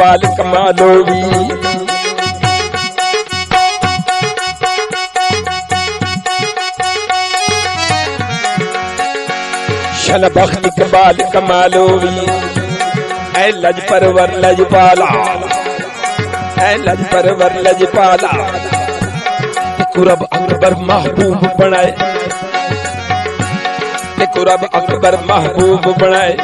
इकबाल कमालोवी शलबख्त इकबाल कमालोवी ऐ लजपरवर लजपाला ऐ लजपरवर लजपाला कुरब अकबर महबूब बनाए कुरब अकबर महबूब बनाए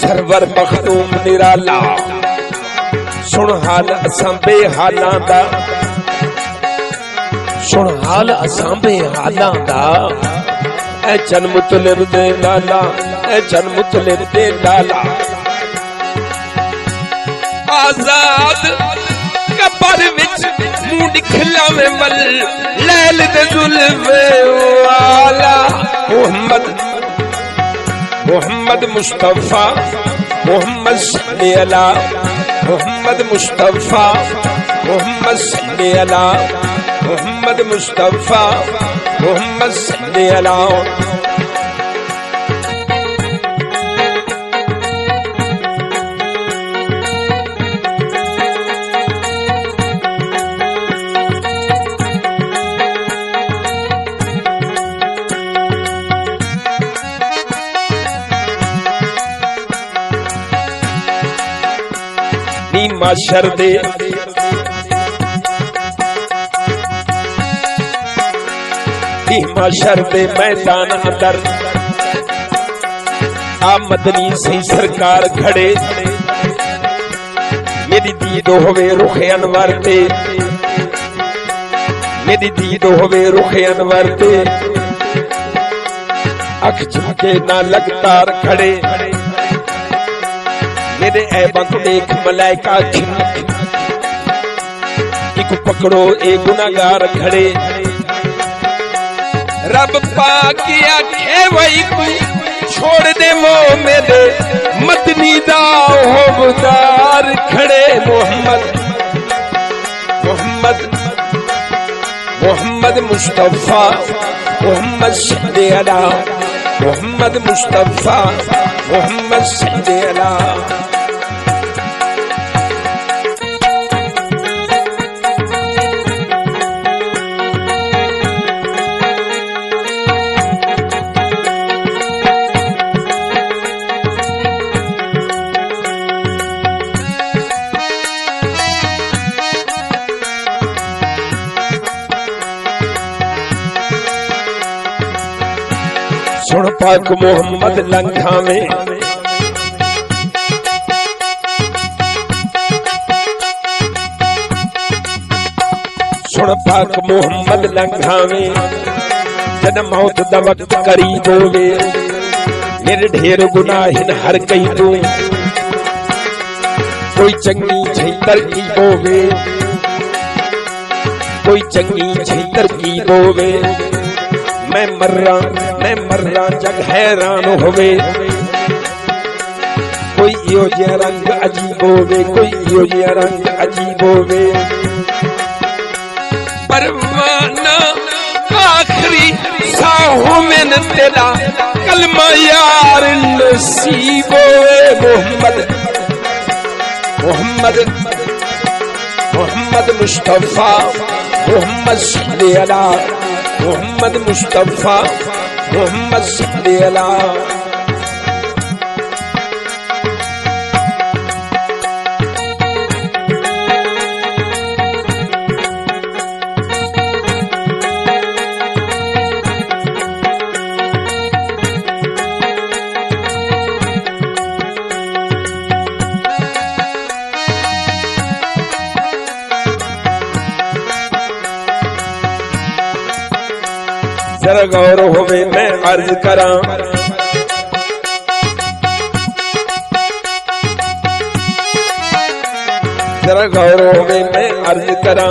सरवर मखदूम निराला सुन हाल असां बेहालां दा सुन हाल असां बेहालां दा ऐ चन मुतलिब दे लाला ऐ चन मुतलिब दे लाला आजाद कबर विच मुंह निखलावे मल लैल दे जुल्फे वाला मोहम्मद मोहम्मद मुस्तफा मोहम्मद सल्ले अला मोहम्मद मुस्तफा मोहम्मद सल्ले अला मोहम्मद मुस्तफा मोहम्मद सल्ले अला माशर दे माशर दे मैदान अंदर आमदनी सी सरकार खड़े मेरी दीद होवे रुखे अनवर ते मेरी दीद होवे रुखे अनवर ते अख झुके ना लगतार खड़े मेरे ऐबा को देख मलाइका इको पकड़ो ए गुनाहगार खड़े रब पाकी आखे वही को छोड़ दे वो मेरे मदनी दा होबदार खड़े मोहम्मद मोहम्मद मोहम्मद मुस्तफा मोहम्मद सल्ले अला मोहम्मद मुस्तफा मोहम्मद सल्ले अला सुन पाक मोहम्मद लंघा में सुन पाक मोहम्मद लंघा में जन मौत दा वक्त करीब होवे मेरे ढेर गुनाहिन हर कई तू कोई चंगी छई तरकीब होवे कोई चंगी छई तरकीब होवे मैं मर्रा जग हैरान होवे कोई यो जे रंग अजीब होवे कोई यो जे रंग अजीब होवे परवाना आखिरी साहों में न तेरा कलमा यार नसीब होवे मोहम्मद मोहम्मद मोहम्मद मुस्तफा मोहम्मद सल्ले अला मोहम्मद मुस्तफा मोहम्मद सल्ले अला जरा गौर होवे मैं अर्ज करा जरा गौर होवे मैं अर्ज करा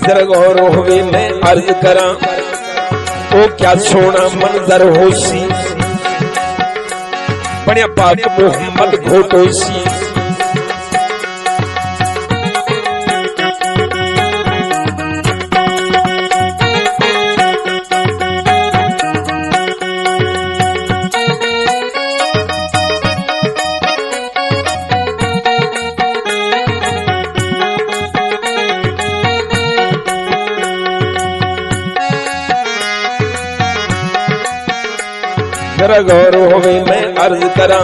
जरा गौर होवे मैं अर्ज करा ओ क्या सोना मंजर होसी बनिया पाक मोहम्मद घोटोसी पूरा गौर होवे मैं अर्ज करा।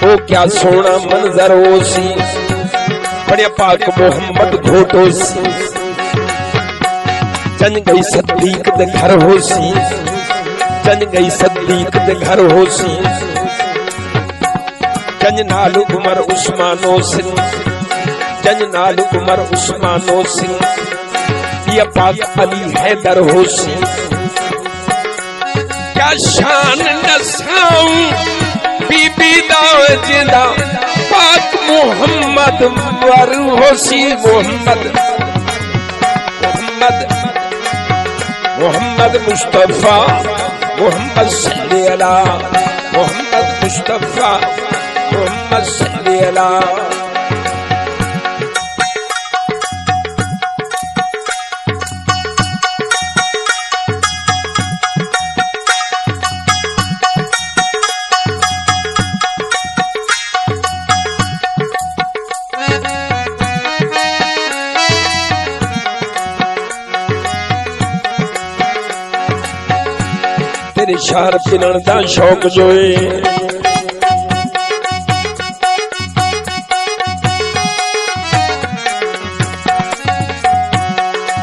ओ क्या सोना मंजर ओसी बड़े पाक मोहम्मद घोटोसी। जन गई सदीक दे घर होसी, जन गई सदीक दे घर होसी। जन नाल उमर उस्मानो सिंह, जन नाल उमर उस्मानो सिंह। ये पाक अली हैदर होसी। क्या शान नसाऊं बीबी दाव जिंदा पाक मोहम्मद वर होसी। मोहम्मद मोहम्मद मोहम्मद मुस्तफा मोहम्मद सल्ली अला मोहम्मद मुस्तफा मोहम्मद सल्ली अला। तेरे शार पिनण दा शौक जोए,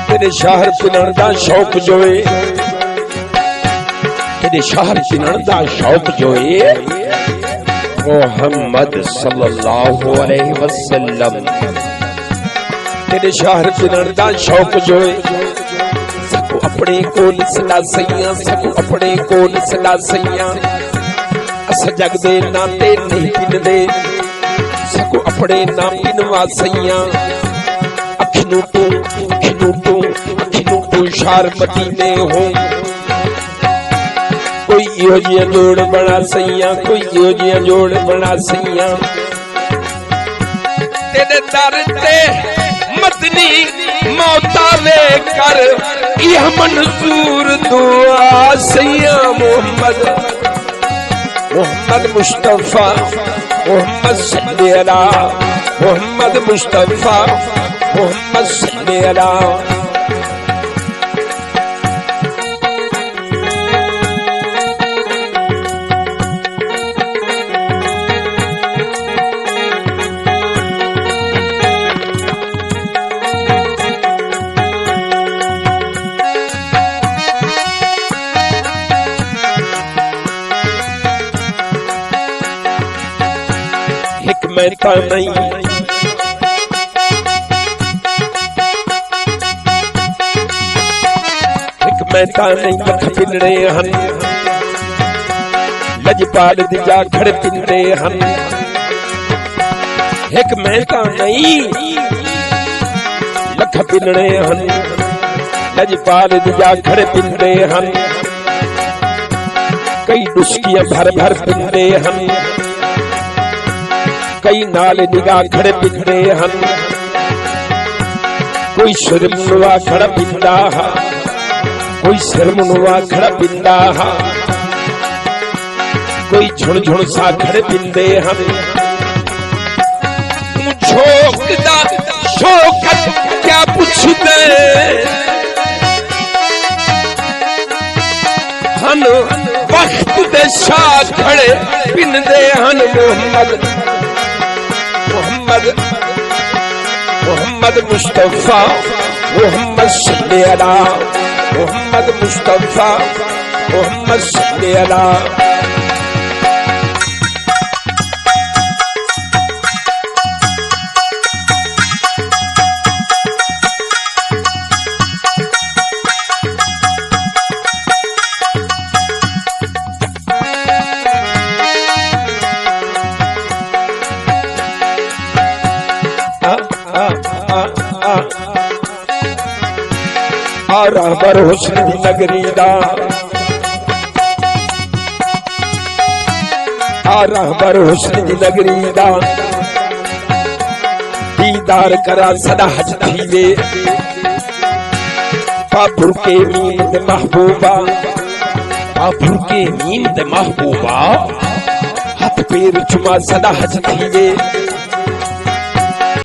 तेरे शहर पिनण दा शौक जोए, तेरे शहर पिनण दा शौक जोए। मोहम्मद सल्लल्लाहु अलैहि वसल्लम तेरे शहर पिनण दा शौक जोए। सकू अपने कोल सला सैया, सकू अपने कोल सला सैया। अस जग दे नाते नहीं पिनदे, सकू अपने ना पिनवा सैया। अखनू तू शार मदीने हो। कोई इहो जिहा जोड़ बना सैया, कोई इहो जिहा जोड़ बना सैया। तेरे दर ते मदनी मौता वे कर यह मंजूर दुआ सैया। मोहम्मद मोहम्मद मुस्तफा मोहम्मद सल्ली अला मोहम्मद मुस्तफा मोहम्मद सल्ली अला। हिकमत नहीं हिकमत नहीं लख पिनड़े हन, लजपाल दी जाखड़ पिनड़े हन। हिकमत नहीं लख पिनड़े हन, लजपाल दी जाखड़ पिनड़े हन। कई डुस्कियां भर भर पिनड़े हन, कई नाल निगाह खड़े पिंडे हन। कोई शर्मनुआ खड़ा पिंडा हा, कोई शर्मनुआ खड़ा पिंडा हा। कोई झुण झुण सा खड़े पिंडे हन। झोंकदा शौकत क्या पुछदे हन, वक्त दे शाह खड़े पिंडे हन। मोहम्मद मोहम्मद मुस्तफा मोहम्मद सल्ली अला मोहम्मद मुस्तफा मोहम्मद सल्ली अला। रहबर हुस्न दी नगरी दा, रहबर हुस्न दी नगरी दा। दीदार करा सदा हज थीवे, पापुर के मीन दे महबूबा, पापुर के मीन दे महबूबा। हाथ पैर चुमा सदा हज थीवे।